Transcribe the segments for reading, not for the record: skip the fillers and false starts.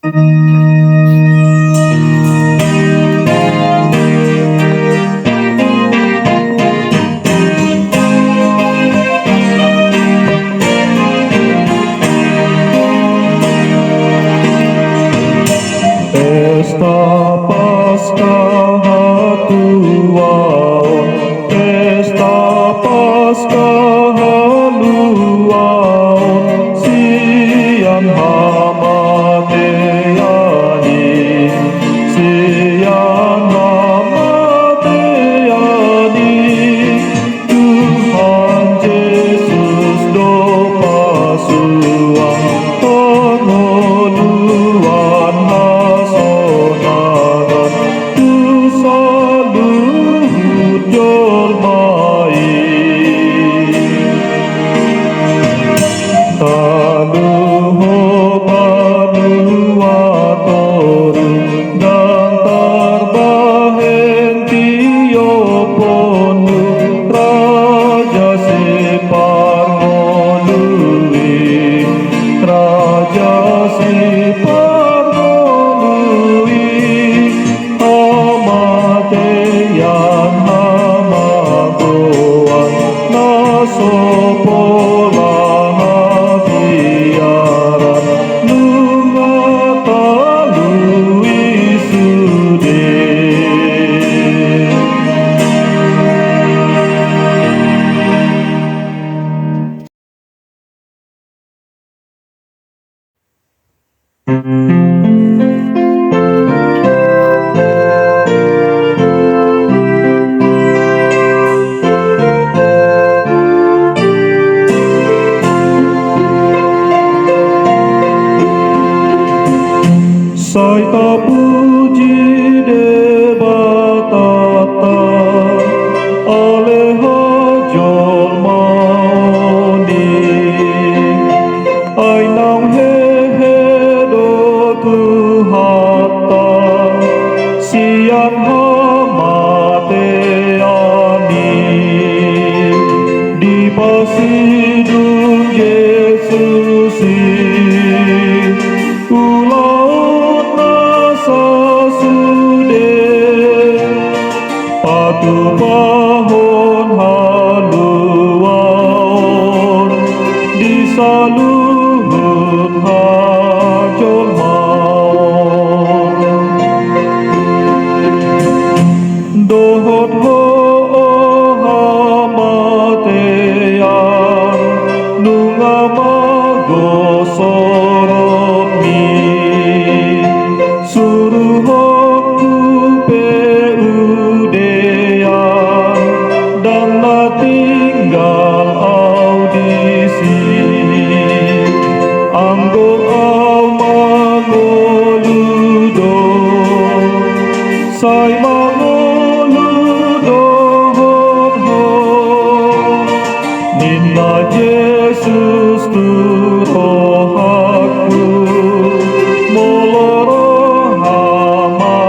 Pesta Paskah Tuhan, Pesta Paskah Luan, siang hamateani, siang hamateani, Tuhan Yesus do pasuang, pengoluan hasonaran, tu saluhut jormai. Taluho panuatoru dan tarbahen tioponu, Raja Siparngolui, Raja Siparngolui, hamateyan hamagoan, nasopola habiaran, lungatalui sude. Saita puji debatata, aleha jolmoni, ainang hehe do tuhata, sian hamateani, di pasidung Yesusi, ulaut nasa sude, patu pahon haluan, di saluhut hajol maon, dohot ho hamatean, nungamago sorotmi, suruhku peudean, dan tinggal audisi, anggo au mangoludo, sai mangoludo hot ho, Ninna Yesus turohaku, moloro hamateaku.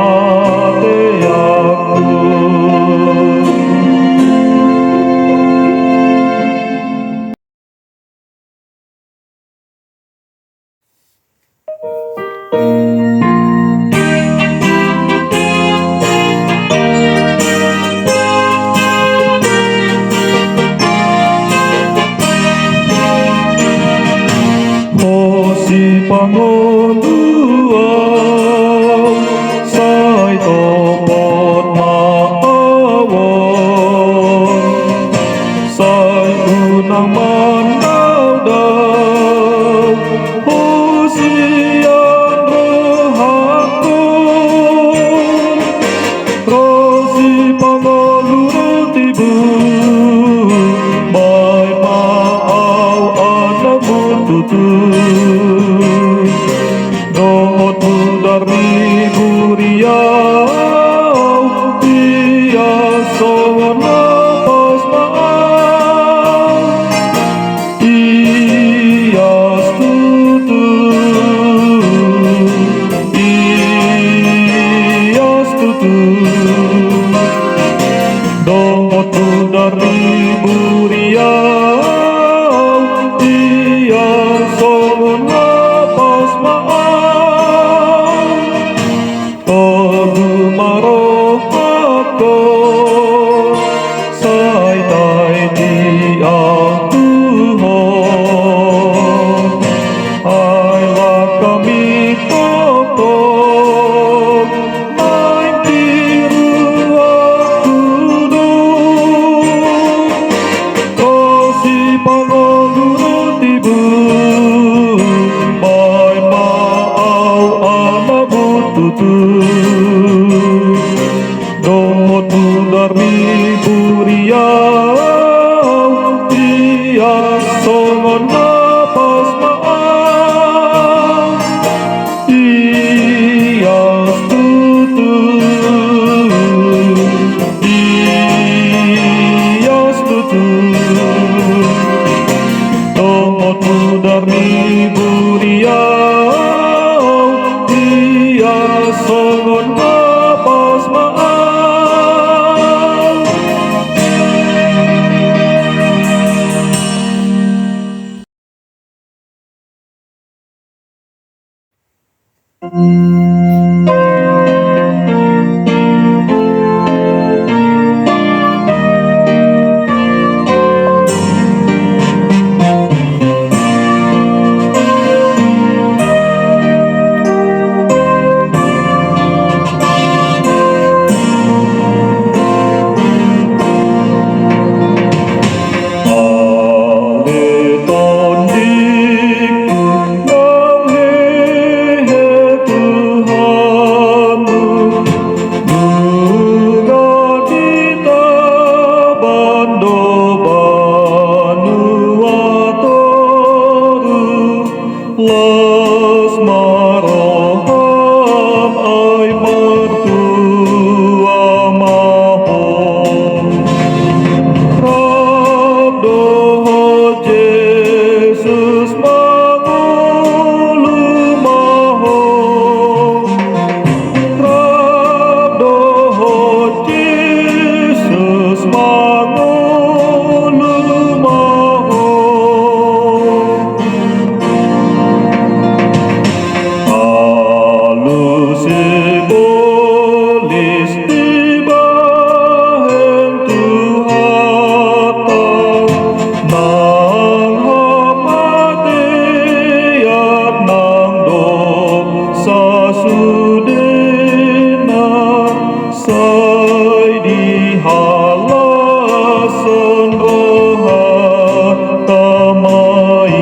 Hosi pangoluan, sai topot maawon, sai unang mandau-dau, hosian rohakun, rosi pangoluan tibu, mai maaw anamun tutu, dohot mudarmi buriau, biason napas maaw, ias tutu, ias tutu, dohot mudarmi buriau, biason napas maaw, Domotu darmi buriau Ia songon napas maaf Ia stutu Ia stutu Domotu darmi buriau Ia songon napas maaf Las maroham ay mertua mahom Rabdoho Jesus mangulu mahom Rabdoho Jesus mangulu mahom Sibolis tibahen Tuhan nang hamatiat nang dosa sudena sai dihalasan rohat tamai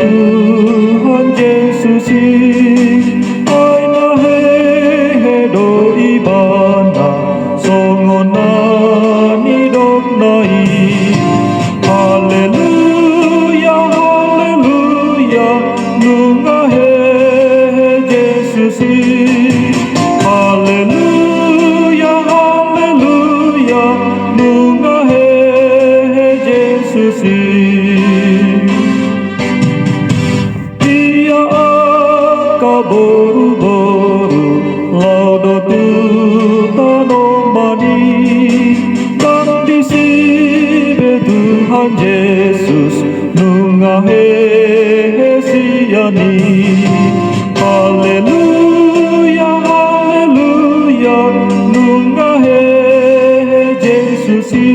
Tuhan Yesus ai na he he do ibana Haleluya, haleluya, nungahe Yesusi. Dia aka boru-boru laudotu tanomani kandisi Tuhan Yesus nungahe siani. Haleluya, haleluya, nungahe Yesusi.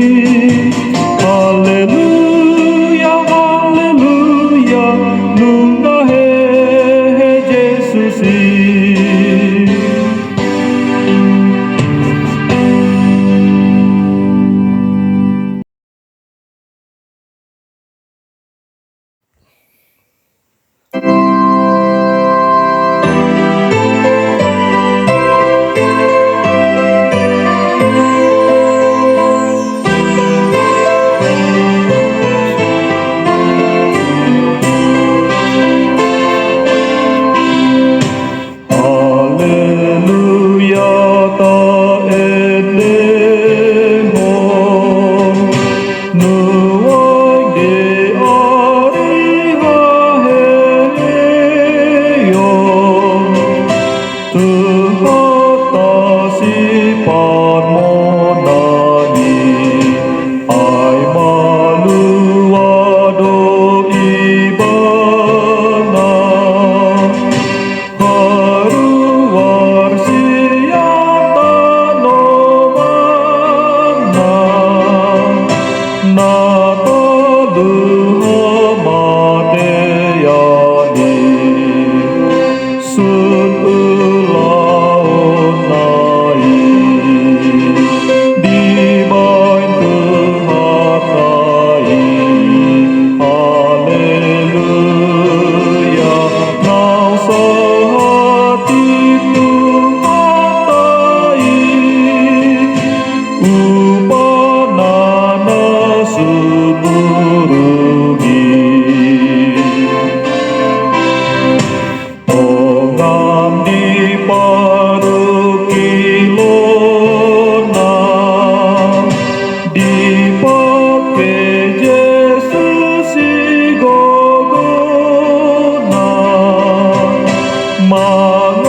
Haleluya, haleluya, nungahe Yesusi.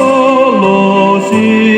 Mangalosi